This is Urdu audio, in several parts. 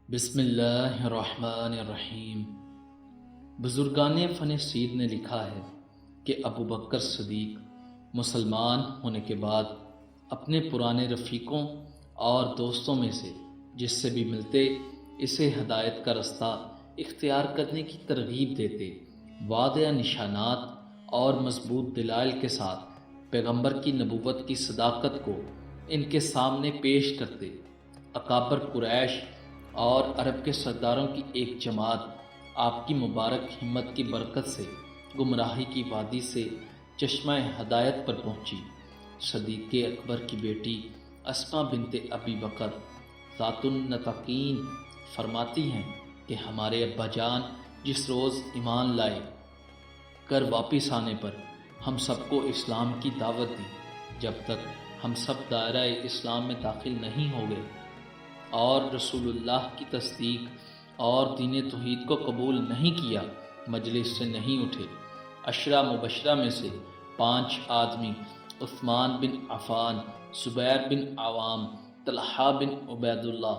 بسم اللہ الرحمن الرحیم۔ بزرگان فن سیر نے لکھا ہے کہ ابو بکر صدیق مسلمان ہونے کے بعد اپنے پرانے رفیقوں اور دوستوں میں سے جس سے بھی ملتے اسے ہدایت کا رستہ اختیار کرنے کی ترغیب دیتے، واضح نشانات اور مضبوط دلائل کے ساتھ پیغمبر کی نبوت کی صداقت کو ان کے سامنے پیش کرتے۔ اکابر قریش اور عرب کے سرداروں کی ایک جماعت آپ کی مبارک ہمت کی برکت سے گمراہی کی وادی سے چشمہ ہدایت پر پہنچی۔ صدیق اکبر کی بیٹی اسما بنت ابی بکر ذات النطاقین فرماتی ہیں کہ ہمارے ابا جان جس روز ایمان لائے کر واپس آنے پر ہم سب کو اسلام کی دعوت دی۔ جب تک ہم سب دائرہ اسلام میں داخل نہیں ہو گئے اور رسول اللہ کی تصدیق اور دین توحید کو قبول نہیں کیا، مجلس سے نہیں اٹھے۔ عشرہ مبشرہ میں سے 5 آدمی عثمان بن عفان، زبیر بن عوام، طلحہ بن عبید اللہ،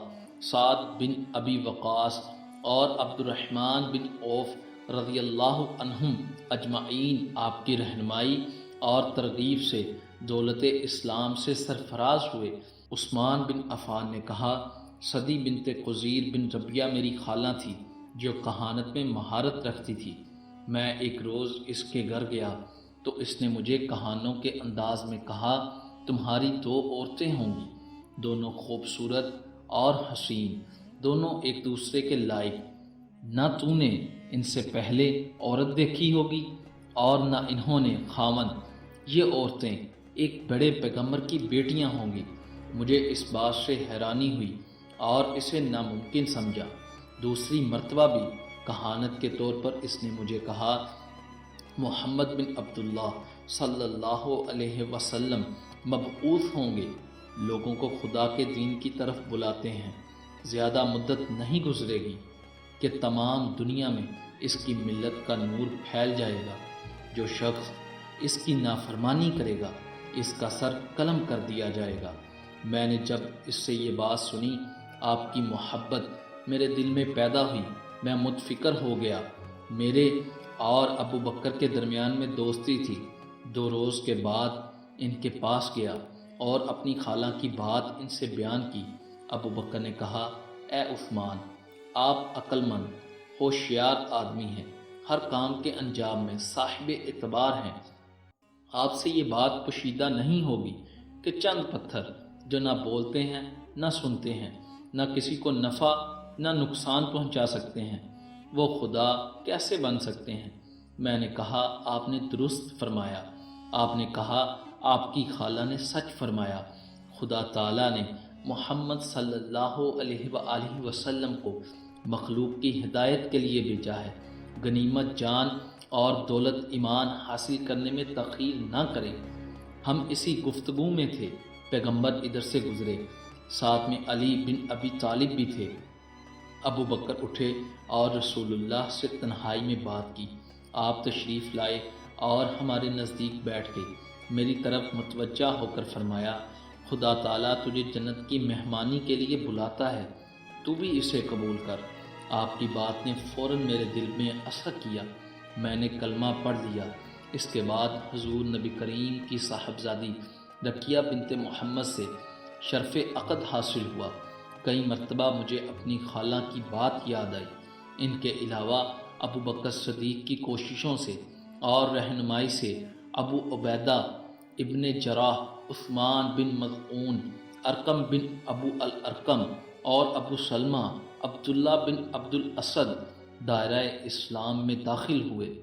سعد بن ابی وقاص اور عبد الرحمن بن عوف رضی اللہ عنہم اجمعین آپ کی رہنمائی اور ترغیب سے دولت اسلام سے سرفراز ہوئے۔ عثمان بن عفان نے کہا، صدی بنت قزیر بن ربیہ میری خالہ تھی جو کہانت میں مہارت رکھتی تھی۔ میں ایک روز اس کے گھر گیا تو اس نے مجھے کہانوں کے انداز میں کہا، تمہاری 2 عورتیں ہوں گی، دونوں خوبصورت اور حسین، دونوں ایک دوسرے کے لائق۔ نہ تو نے ان سے پہلے عورت دیکھی ہوگی اور نہ انہوں نے خاوند۔ یہ عورتیں ایک بڑے پیغمبر کی بیٹیاں ہوں گی۔ مجھے اس بات سے حیرانی ہوئی اور اسے ناممکن سمجھا۔ دوسری مرتبہ بھی کہانت کے طور پر اس نے مجھے کہا، محمد بن عبداللہ صلی اللہ علیہ وسلم مبعوث ہوں گے، لوگوں کو خدا کے دین کی طرف بلاتے ہیں۔ زیادہ مدت نہیں گزرے گی کہ تمام دنیا میں اس کی ملت کا نور پھیل جائے گا۔ جو شخص اس کی نافرمانی کرے گا اس کا سر قلم کر دیا جائے گا۔ میں نے جب اس سے یہ بات سنی، آپ کی محبت میرے دل میں پیدا ہوئی، میں متفکر ہو گیا۔ میرے اور ابو بکر کے درمیان میں دوستی تھی۔ 2 روز کے بعد ان کے پاس گیا اور اپنی خالہ کی بات ان سے بیان کی۔ ابو بکر نے کہا، اے عثمان، آپ عقل مند ہوشیار آدمی ہیں، ہر کام کے انجام میں صاحب اعتبار ہیں۔ آپ سے یہ بات پوشیدہ نہیں ہوگی کہ چند پتھر جو نہ بولتے ہیں نہ سنتے ہیں، نہ کسی کو نفع نہ نقصان پہنچا سکتے ہیں، وہ خدا کیسے بن سکتے ہیں؟ میں نے کہا، آپ نے درست فرمایا۔ آپ نے کہا، آپ کی خالہ نے سچ فرمایا۔ خدا تعالیٰ نے محمد صلی اللہ علیہ وآلہ وسلم کو مخلوق کی ہدایت کے لیے بھیجا ہے۔ غنیمت جان اور دولت ایمان حاصل کرنے میں تاخیر نہ کریں۔ ہم اسی گفتگو میں تھے، پیغمبر ادھر سے گزرے، ساتھ میں علی بن ابی طالب بھی تھے۔ ابو بکر اٹھے اور رسول اللہ سے تنہائی میں بات کی۔ آپ تشریف لائے اور ہمارے نزدیک بیٹھ گئے۔ میری طرف متوجہ ہو کر فرمایا، خدا تعالیٰ تجھے جنت کی مہمانی کے لیے بلاتا ہے، تو بھی اسے قبول کر۔ آپ کی بات نے فوراً میرے دل میں اثر کیا، میں نے کلمہ پڑھ لیا۔ اس کے بعد حضور نبی کریم کی صاحبزادی رقیہ بنت محمد سے شرف عقد حاصل ہوا۔ کئی مرتبہ مجھے اپنی خالہ کی بات یاد آئی۔ ان کے علاوہ ابو بکر صدیق کی کوششوں سے اور رہنمائی سے ابو عبیدہ ابن جراح، عثمان بن مظعون، ارقم بن ابو الارقم اور ابو سلمہ عبداللہ بن عبد الاسد دائرہ اسلام میں داخل ہوئے۔